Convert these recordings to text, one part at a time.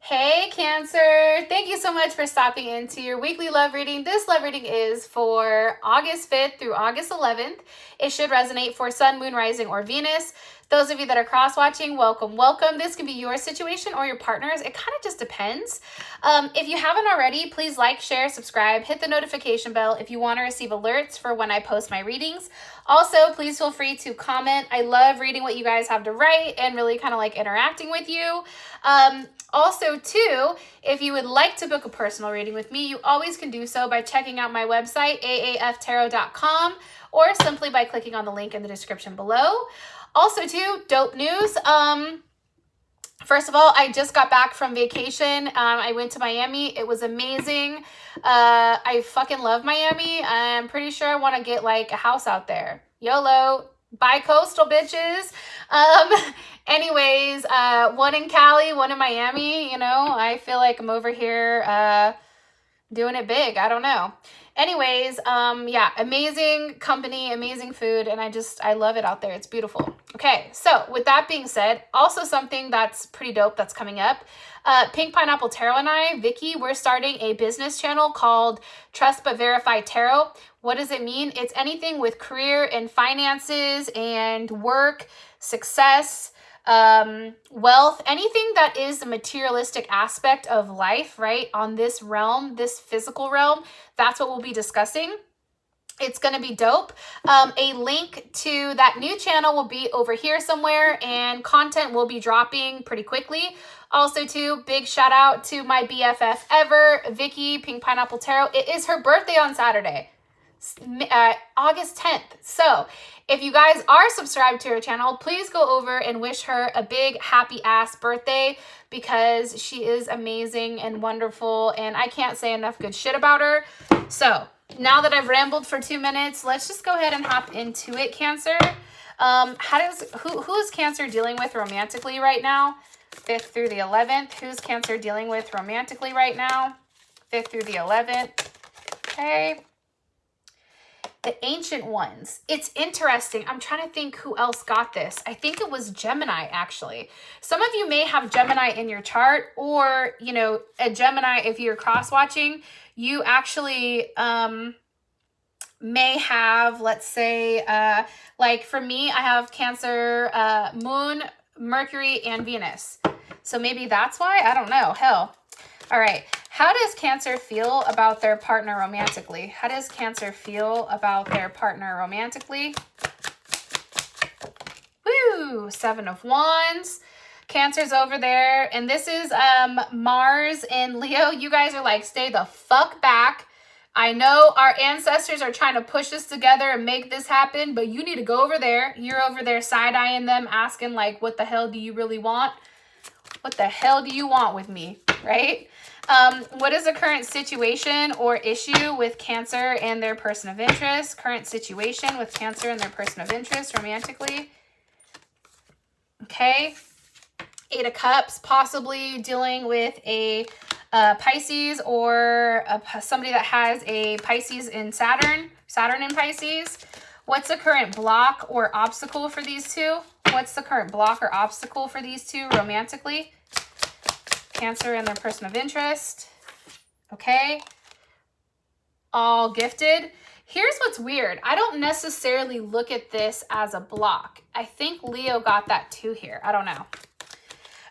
Hey Cancer, thank you so much for stopping into your weekly love reading. This love reading is for August 5th through August 11th. It should resonate for Sun, Moon, Rising, or Venus. Those of you that are cross-watching, welcome, welcome. This can be your situation or your partner's. It kind of just depends. If you haven't already, please like, share, subscribe, hit the notification bell if you want to receive alerts for when I post my readings. Also, please feel free to comment. I love reading what you guys have to write and really kind of like interacting with you. Also, too, if you would like to book a personal reading with me, you always can do so by checking out my website, aaftarot.com, or simply by clicking on the link in the description below. Also, too, dope news. First of all, I just got back from vacation. I went to Miami. It was amazing. I fucking love Miami. I'm pretty sure I want to get like a house out there. YOLO. Bi-coastal bitches. Anyways, one in Cali, one in Miami. You know, I feel like I'm over here doing it big. I don't know. Anyways, yeah, amazing company, amazing food, and I love it out there. It's beautiful. Okay, so with that being said, also something that's pretty dope that's coming up. Pink Pineapple Tarot and I, Vicky, we're starting a business channel called Trust But Verify Tarot. What does it mean? It's anything with career and finances and work, success, wealth, anything that is the materialistic aspect of life, right? On this realm, this physical realm, that's what we'll be discussing. It's going to be dope. A link to that new channel will be over here somewhere, and content will be dropping pretty quickly. Also, too, big shout out to my BFF ever, Vicky, Pink Pineapple Tarot. It is her birthday on Saturday, August 10th. So if you guys are subscribed to her channel, please go over and wish her a big happy ass birthday, because she is amazing and wonderful, and I can't say enough good shit about her. So now that I've rambled for 2 minutes, let's just go ahead and hop into it, Cancer. Who's Cancer dealing with romantically right now? 5th through the 11th. Who's Cancer dealing with romantically right now? 5th through the 11th. Okay. The Ancient Ones. It's interesting. I'm trying to think who else got this. I think it was Gemini, actually. Some of you may have Gemini in your chart, or, you know, a Gemini, if you're cross-watching, you actually may have, let's say, like for me, I have Cancer, Moon, Mercury, and Venus. So maybe that's why? I don't know. Hell. All right. How does Cancer feel about their partner romantically? How does Cancer feel about their partner romantically? Woo! 7 of Wands. Cancer's over there. And this is Mars and Leo. You guys are like, stay the fuck back. I know our ancestors are trying to push us together and make this happen, but you need to go over there. You're over there side-eyeing them, asking like, what the hell do you really want? What the hell do you want with me, right? What is the current situation or issue with Cancer and their person of interest? Current situation with Cancer and their person of interest romantically. Okay. 8 of Cups, possibly dealing with a Pisces, or somebody that has a Pisces in Saturn in Pisces. What's the current block or obstacle for these two? What's the current block or obstacle for these two romantically? Cancer and their person of interest. Okay. All gifted. Here's what's weird. I don't necessarily look at this as a block. I think Leo got that too here. I don't know.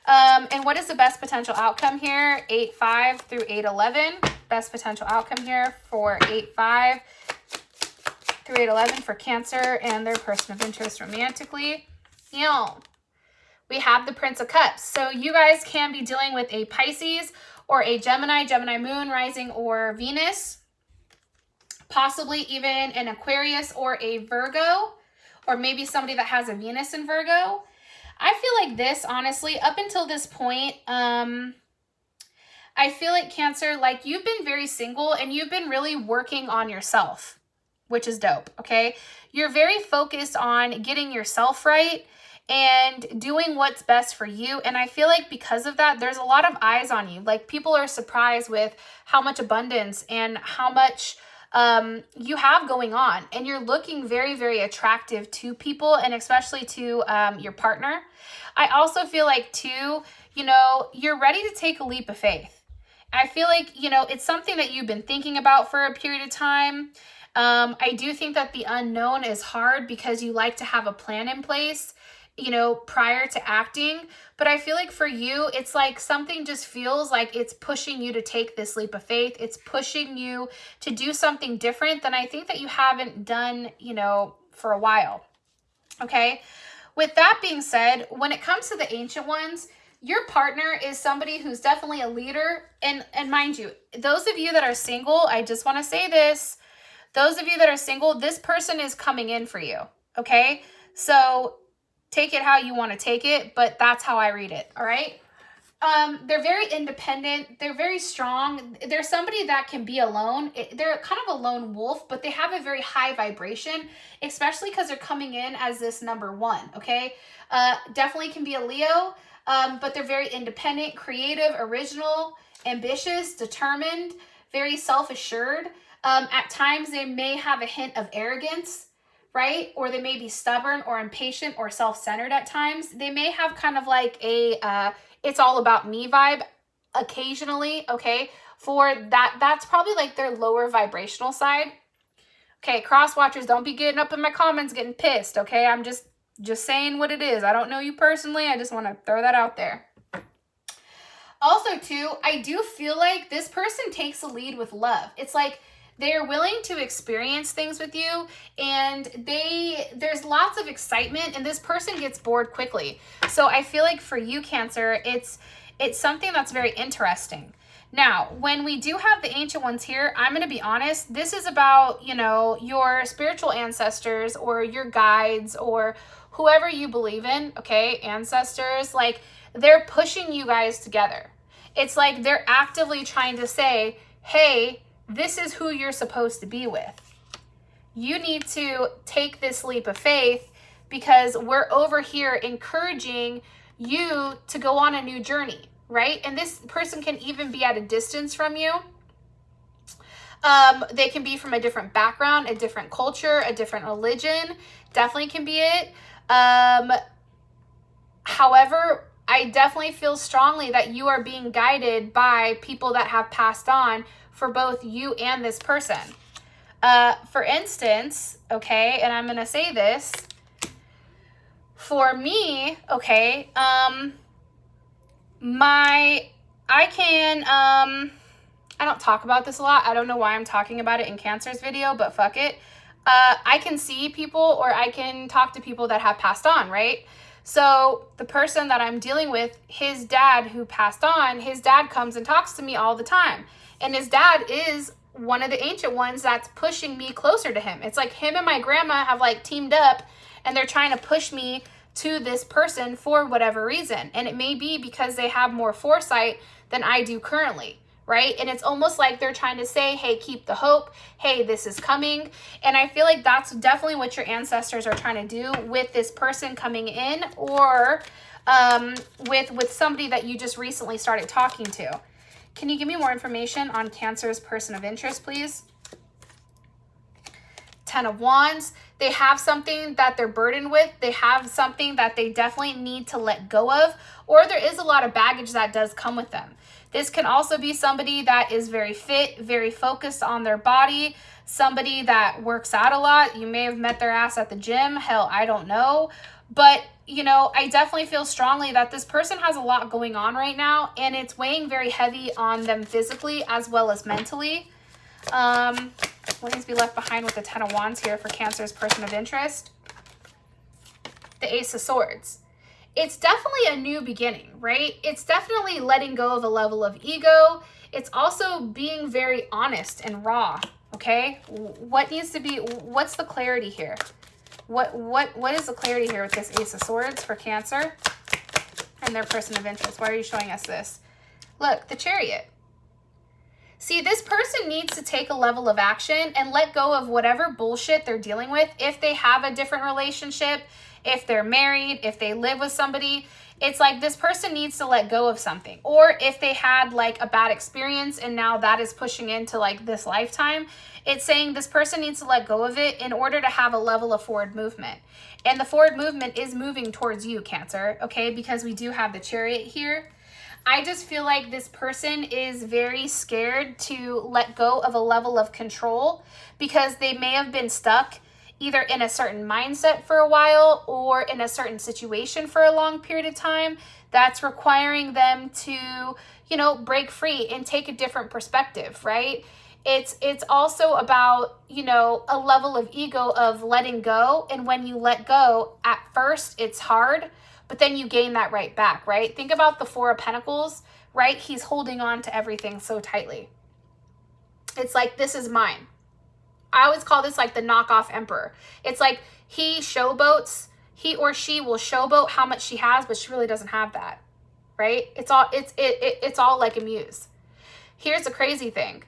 And what is the best potential outcome here? 8-5 through 8-11. Best potential outcome here for 8-5 through 8-11 for Cancer and their person of interest romantically. We have the Prince of Cups. So you guys can be dealing with a Pisces or a Gemini, Gemini Moon, Rising, or Venus. Possibly even an Aquarius or a Virgo, or maybe somebody that has a Venus in Virgo. I feel like this, honestly, up until this point, I feel like Cancer, like you've been very single and you've been really working on yourself, which is dope, okay? You're very focused on getting yourself right and doing what's best for you. And I feel like because of that, there's a lot of eyes on you. Like people are surprised with how much abundance and how much you have going on, and you're looking very, very attractive to people, and especially to your partner. I also feel like too, you know, you're ready to take a leap of faith. I feel like, you know, it's something that you've been thinking about for a period of time. I do think that the unknown is hard because you like to have a plan in place, you know, prior to acting. But I feel like for you, it's like something just feels like it's pushing you to take this leap of faith. It's pushing you to do something different than I think that you haven't done, you know, for a while. Okay. With that being said, when it comes to the Ancient Ones, your partner is somebody who's definitely a leader. And mind you, those of you that are single, I just want to say this. Those of you that are single, this person is coming in for you, okay? So take it how you want to take it, but that's how I read it, all right? They're very independent. They're very strong. They're somebody that can be alone. They're kind of a lone wolf, but they have a very high vibration, especially because they're coming in as this number 1, okay? Definitely can be a Leo, but they're very independent, creative, original, ambitious, determined, very self-assured. At times, they may have a hint of arrogance, right? Or they may be stubborn or impatient or self-centered at times. They may have kind of like a it's all about me vibe occasionally, okay? For that, that's probably like their lower vibrational side. Okay, cross watchers, don't be getting up in my comments getting pissed, okay? I'm just saying what it is. I don't know you personally. I just want to throw that out there. Also, too, I do feel like this person takes the lead with love. It's like they're willing to experience things with you, and there's lots of excitement, and this person gets bored quickly. So I feel like for you, Cancer, it's something that's very interesting. Now, when we do have the Ancient Ones here, I'm going to be honest, this is about, you know, your spiritual ancestors or your guides or whoever you believe in, okay, ancestors, like they're pushing you guys together. It's like they're actively trying to say, hey, this is who you're supposed to be with. You need to take this leap of faith because we're over here encouraging you to go on a new journey, right? And this person can even be at a distance from you. They can be from a different background, a different culture, a different religion. Definitely can be it. However, I definitely feel strongly that you are being guided by people that have passed on for both you and this person. For instance, okay, and I'm going to say this, for me, okay, I don't talk about this a lot. I don't know why I'm talking about it in Cancer's video, but fuck it. I can see people or I can talk to people that have passed on, right? So the person that I'm dealing with, his dad who passed on, his dad comes and talks to me all the time. And his dad is one of the Ancient Ones that's pushing me closer to him. It's like him and my grandma have like teamed up and they're trying to push me to this person for whatever reason. And it may be because they have more foresight than I do currently, right? And it's almost like they're trying to say, hey, keep the hope. Hey, this is coming. And I feel like that's definitely what your ancestors are trying to do with this person coming in or with somebody that you just recently started talking to. Can you give me more information on Cancer's person of interest, please? 10 of Wands. They have something that they're burdened with. They have something that they definitely need to let go of, or there is a lot of baggage that does come with them. This can also be somebody that is very fit, very focused on their body, somebody that works out a lot. You may have met their ass at the gym. Hell, I don't know. But, you know, I definitely feel strongly that this person has a lot going on right now, and it's weighing very heavy on them physically as well as mentally. What needs to be left behind with the 10 of Wands here for Cancer's person of interest? The Ace of Swords. It's definitely a new beginning, right? It's definitely letting go of a level of ego. It's also being very honest and raw, okay? What needs to be, what's the clarity here? What is the clarity here with this Ace of Swords for Cancer and their person of interest? Why are you showing us this? Look, the Chariot. See, this person needs to take a level of action and let go of whatever bullshit they're dealing with. If they have a different relationship, if they're married, if they live with somebody, it's like this person needs to let go of something. Or if they had like a bad experience and now that is pushing into like this lifetime, it's saying this person needs to let go of it in order to have a level of forward movement. And the forward movement is moving towards you, Cancer, okay? Because we do have the Chariot here. I just feel like this person is very scared to let go of a level of control because they may have been stuck either in a certain mindset for a while or in a certain situation for a long period of time that's requiring them to, you know, break free and take a different perspective, right? It's also about, you know, a level of ego of letting go. And when you let go, at first it's hard, but then you gain that right back, right? Think about the Four of Pentacles, right? He's holding on to everything so tightly. It's like, this is mine. I always call this like the knockoff emperor. It's like he showboats, he or she will showboat how much she has, but she really doesn't have that, right? It's all like a muse. Here's the crazy thing.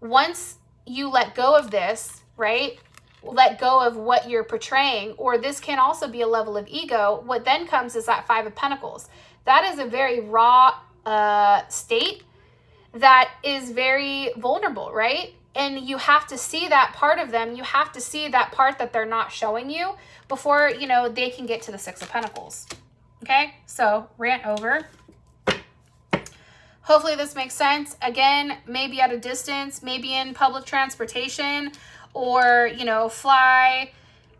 Once you let go of this, right? Let go of what you're portraying, or this can also be a level of ego. What then comes is that Five of Pentacles. That is a very raw state that is very vulnerable, right? And you have to see that part of them. You have to see that part that they're not showing you before, you know, they can get to the Six of Pentacles. Okay, so rant over. Hopefully this makes sense. Again, maybe at a distance, maybe in public transportation, or, you know, fly,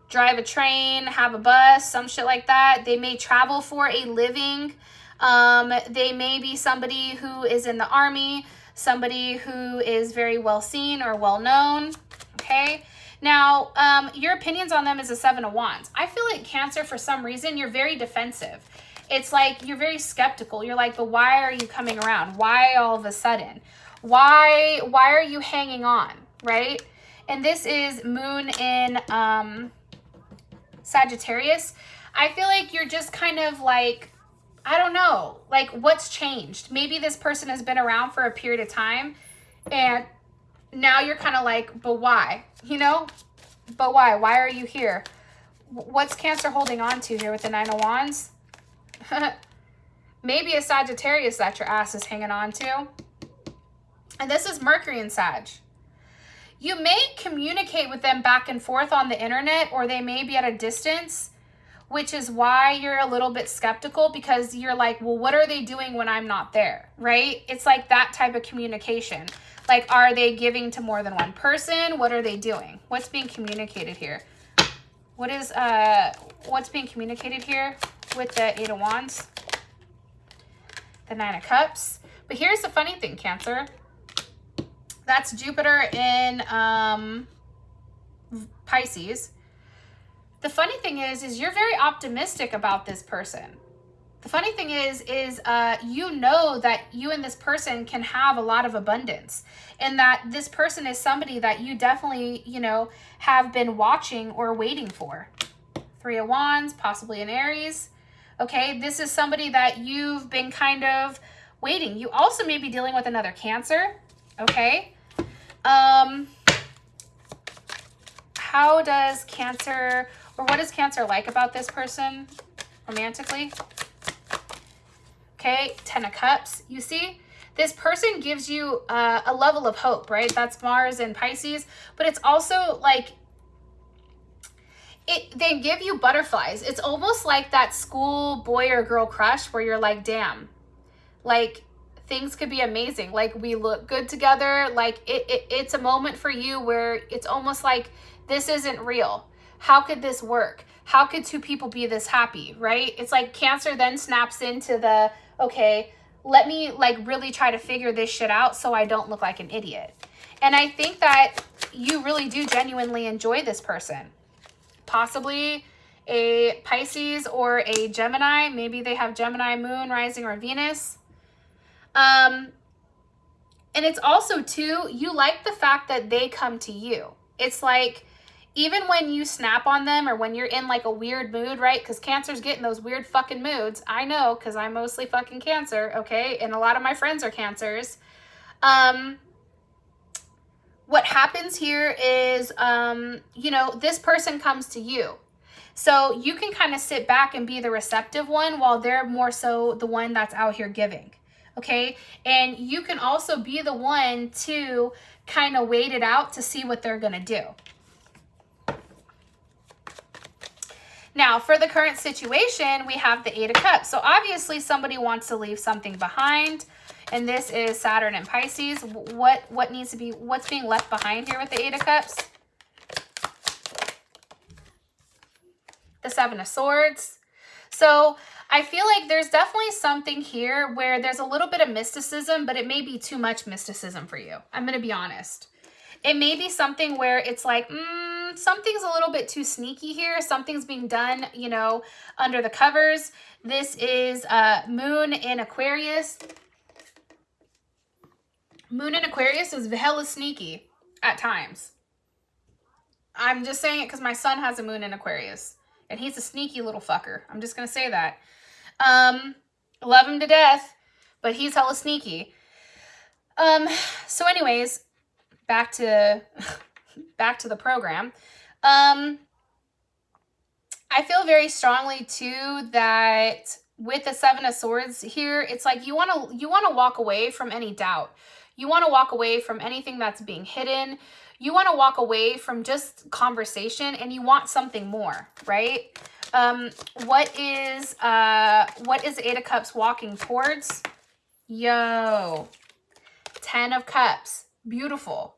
drive a train, have a bus, some shit like that. They may travel for a living. They may be somebody who is in the army, somebody who is very well seen or well known. Okay. Now, your opinions on them is a Seven of Wands. I feel like Cancer, for some reason, you're very defensive. It's like you're very skeptical. You're like, but why are you coming around? Why all of a sudden? Why are you hanging on, right? And this is Moon in Sagittarius. I feel like you're just kind of like, I don't know, like what's changed? Maybe this person has been around for a period of time and now you're kind of like, but why? You know, but why? Why are you here? What's Cancer holding on to here with the Nine of Wands? Maybe a Sagittarius that your ass is hanging on to. And this is Mercury in Sag. You may communicate with them back and forth on the internet, or they may be at a distance, which is why you're a little bit skeptical, because you're like, well, what are they doing when I'm not there, right? It's like that type of communication. Like, are they giving to more than one person? What are they doing? What's being communicated here? What's being communicated here with the Eight of Wands? The Nine of Cups. But here's the funny thing, Cancer. That's Jupiter in Pisces. The funny thing is you're very optimistic about this person. The funny thing is you know that you and this person can have a lot of abundance, and that this person is somebody that you definitely, you know, have been watching or waiting for. Three of Wands, possibly an Aries. Okay, this is somebody that you've been kind of waiting. You also may be dealing with another Cancer. Okay. How does Cancer, or what does Cancer like about this person romantically? Okay, Ten of Cups. You see, this person gives you a level of hope, right? That's Mars and Pisces, but it's also like, they give you butterflies. It's almost like that school boy or girl crush where you're like, damn, like things could be amazing. Like we look good together. Like it's a moment for you where it's almost like this isn't real. How could this work? How could two people be this happy, right? It's like Cancer then snaps into the, okay, let me like really try to figure this shit out so I don't look like an idiot. And I think that you really do genuinely enjoy this person. Possibly a Pisces or a Gemini. Maybe they have Gemini moon, rising, or Venus. And it's also too, you like the fact that they come to you. It's like, even when you snap on them or when you're in like a weird mood, right? Because Cancer's getting those weird fucking moods. I know, because I'm mostly fucking Cancer, okay? And a lot of my friends are Cancers. What happens here is, you know, this person comes to you. So you can kind of sit back and be the receptive one while they're more so the one that's out here giving. Okay. And you can also be the one to kind of wait it out to see what they're going to do. Now, for the current situation, we have the Eight of Cups. So obviously somebody wants to leave something behind. And this is Saturn and Pisces. What needs to be, what's being left behind here with the Eight of Cups? The Seven of Swords. So I feel like there's definitely something here where there's a little bit of mysticism, but it may be too much mysticism for you. I'm going to be honest. It may be something where it's like, something's a little bit too sneaky here. Something's being done, you know, under the covers. This is Moon in Aquarius. Moon in Aquarius is hella sneaky at times. I'm just saying it because my son has a moon in Aquarius. And he's a sneaky little fucker. I'm just going to say that. Love him to death, but he's hella sneaky. So anyways, back to the program. I feel very strongly too that with the Seven of Swords here, it's like you want to walk away from any doubt. You want to walk away from anything that's being hidden. You want to walk away from just conversation, and you want something more, right? What is the Eight of Cups walking towards? Yo, 10 of Cups. Beautiful.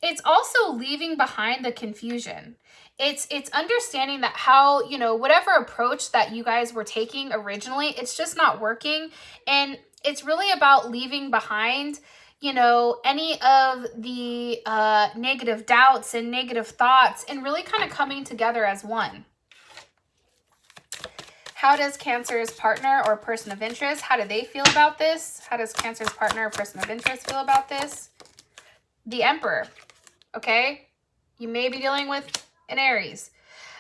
It's also leaving behind the confusion. It's understanding that how, you know, whatever approach that you guys were taking originally, it's just not working. And it's really about leaving behind, you know, any of the negative doubts and negative thoughts, and really kind of coming together as one. How does Cancer's partner or person of interest, how do they feel about this? How does Cancer's partner or person of interest feel about this? The Emperor, okay? You may be dealing with an Aries.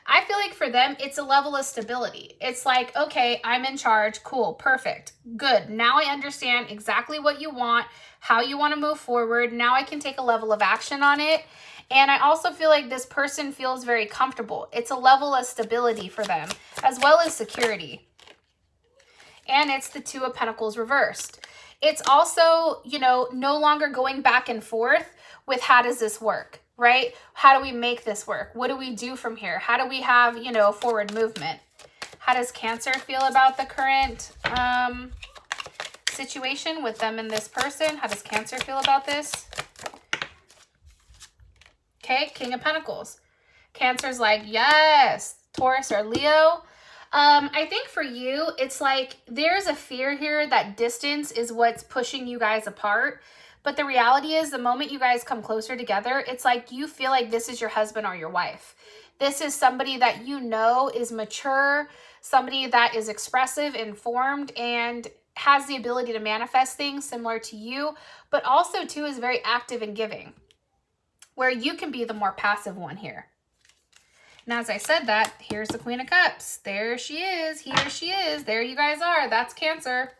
I feel like for them, it's a level of stability. It's like, okay, I'm in charge. Cool. Perfect. Good. Now I understand exactly what you want, how you want to move forward. Now I can take a level of action on it. And I also feel like this person feels very comfortable. It's a level of stability for them, as well as security. And it's the Two of Pentacles reversed. It's also, you know, no longer going back and forth with how does this work? Right? How do we make this work? What do we do from here? How do we have, you know, forward movement? How does Cancer feel about the current situation with them and this person? How does Cancer feel about this? Okay, King of Pentacles. Cancer's like, yes, Taurus or Leo. I think for you, it's like there's a fear here that distance is what's pushing you guys apart. But the reality is the moment you guys come closer together, it's like you feel like this is your husband or your wife. This is somebody that you know is mature, somebody that is expressive, informed, and has the ability to manifest things similar to you, but also too is very active and giving, where you can be the more passive one here. And as I said that, here's the Queen of Cups. There she is. Here she is. There you guys are. That's Cancer.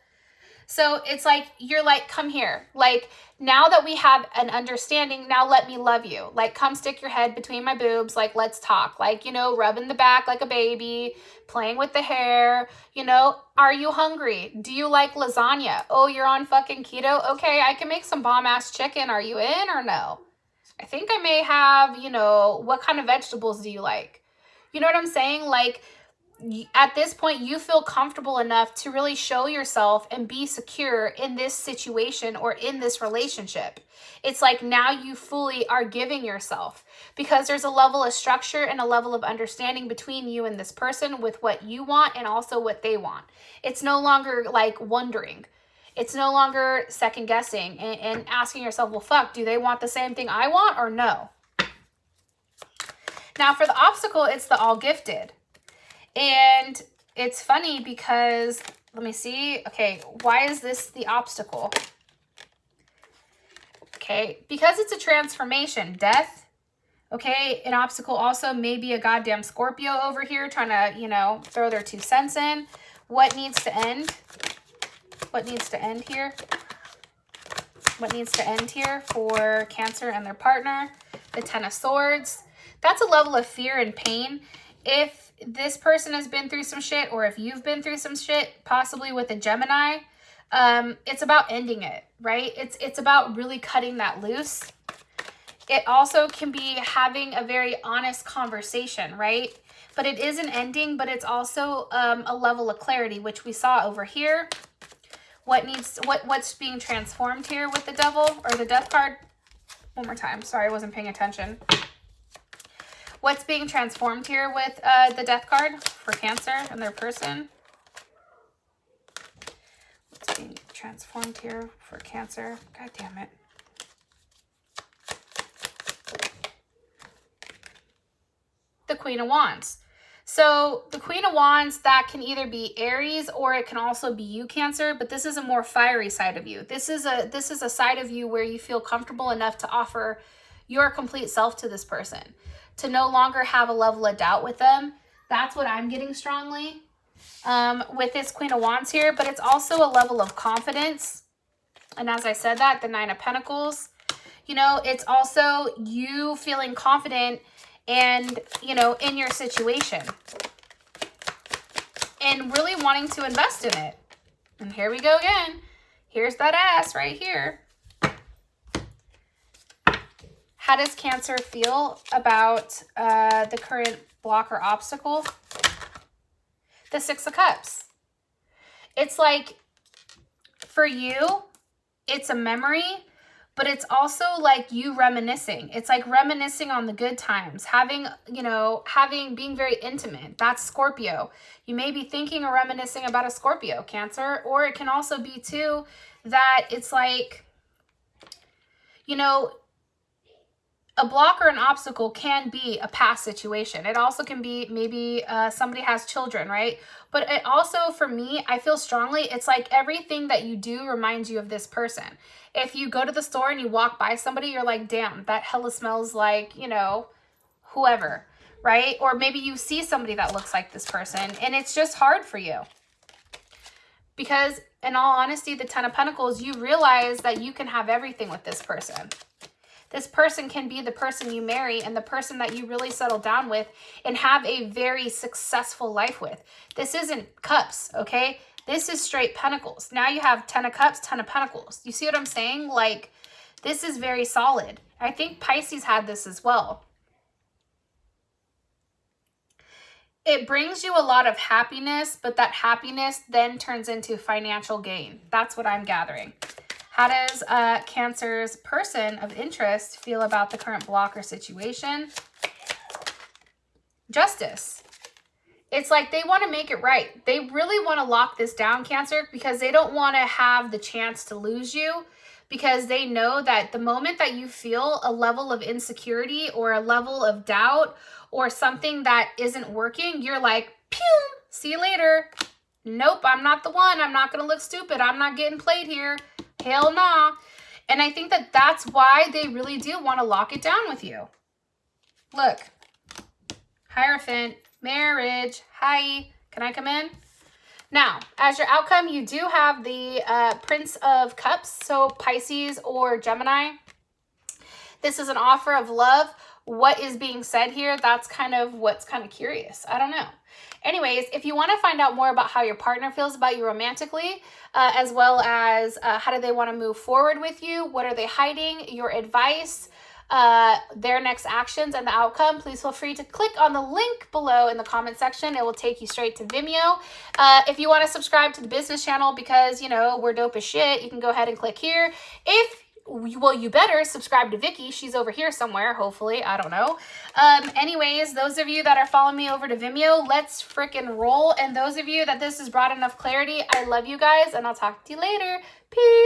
So it's like, you're like, come here. Like, now that we have an understanding, now let me love you. Like, come stick your head between my boobs. Like, let's talk. Like, you know, rubbing the back like a baby, playing with the hair. You know, are you hungry? Do you like lasagna? Oh, you're on fucking keto? Okay, I can make some bomb-ass chicken. Are you in or no? I think I may have, you know, what kind of vegetables do you like? You know what I'm saying? Like, at this point, you feel comfortable enough to really show yourself and be secure in this situation or in this relationship. It's like now you fully are giving yourself, because there's a level of structure and a level of understanding between you and this person with what you want and also what they want. It's no longer like wondering. It's no longer second guessing and asking yourself, well, fuck, do they want the same thing I want or no? Now for the obstacle, it's the all gifted. And it's funny because, let me see. Okay, why is this the obstacle? Okay, because it's a transformation, death. Okay, an obstacle also may be a goddamn Scorpio over here trying to, you know, throw their 2 cents in. What needs to end? What needs to end here? What needs to end here for Cancer and their partner? The 10 of Swords. That's a level of fear and pain. If this person has been through some shit, or if you've been through some shit, possibly with a Gemini, it's about ending it, right? It's about really cutting that loose. It also can be having a very honest conversation, right? But it is an ending, but it's also a level of clarity, which we saw over here. What's being transformed here with the devil or the death card? One more time. Sorry, I wasn't paying attention. What's being transformed here with the death card for Cancer and their person? What's being transformed here for Cancer? God damn it. The Queen of Wands. So the Queen of Wands, that can either be Aries or it can also be you, Cancer, but this is a more fiery side of you. This is a side of you where you feel comfortable enough to offer your complete self to this person, to no longer have a level of doubt with them. That's what I'm getting strongly with this Queen of Wands here, but it's also a level of confidence. And as I said that, the Nine of Pentacles, you know, it's also you feeling confident and, you know, in your situation and really wanting to invest in it. And here we go again. Here's that ass right here. How does Cancer feel about the current block or obstacle? The Six of Cups. It's like, for you, it's a memory, but it's also like you reminiscing. It's like reminiscing on the good times, having, you know, being very intimate. That's Scorpio. You may be thinking or reminiscing about a Scorpio, Cancer, or it can also be too that it's like, you know, a block or an obstacle can be a past situation. It also can be maybe somebody has children, right? But it also, for me, I feel strongly, it's like everything that you do reminds you of this person. If you go to the store and you walk by somebody, you're like, damn, that hella smells like, you know, whoever, right? Or maybe you see somebody that looks like this person and it's just hard for you. Because in all honesty, the Ten of Pentacles, you realize that you can have everything with this person. This person can be the person you marry and the person that you really settle down with and have a very successful life with. This isn't cups, okay? This is straight pentacles. Now you have 10 of cups, 10 of pentacles. You see what I'm saying? Like, this is very solid. I think Pisces had this as well. It brings you a lot of happiness, but that happiness then turns into financial gain. That's what I'm gathering. How does Cancer's person of interest feel about the current block or situation? Justice. It's like they want to make it right. They really want to lock this down, Cancer, because they don't want to have the chance to lose you, because they know that the moment that you feel a level of insecurity or a level of doubt or something that isn't working, you're like, pew, see you later. Nope, I'm not the one. I'm not going to look stupid. I'm not getting played here. Hell nah. And I think that that's why they really do want to lock it down with you. Look. Hierophant. Marriage. Hi. Can I come in? Now, as your outcome, you do have the Prince of Cups. So Pisces or Gemini. This is an offer of love. What is being said here? That's kind of what's kind of curious. I don't know. Anyways, if you want to find out more about how your partner feels about you romantically, as well as how do they want to move forward with you, what are they hiding, your advice, their next actions and the outcome, please feel free to click on the link below in the comment section. It will take you straight to Vimeo. If you want to subscribe to the business channel because, you know, we're dope as shit, you can go ahead and click here. Well, you better subscribe to Vicky. She's over here somewhere, hopefully. I don't know. Anyways, those of you that are following me over to Vimeo, let's frickin' roll. And those of you that this has brought enough clarity, I love you guys, and I'll talk to you later. Peace.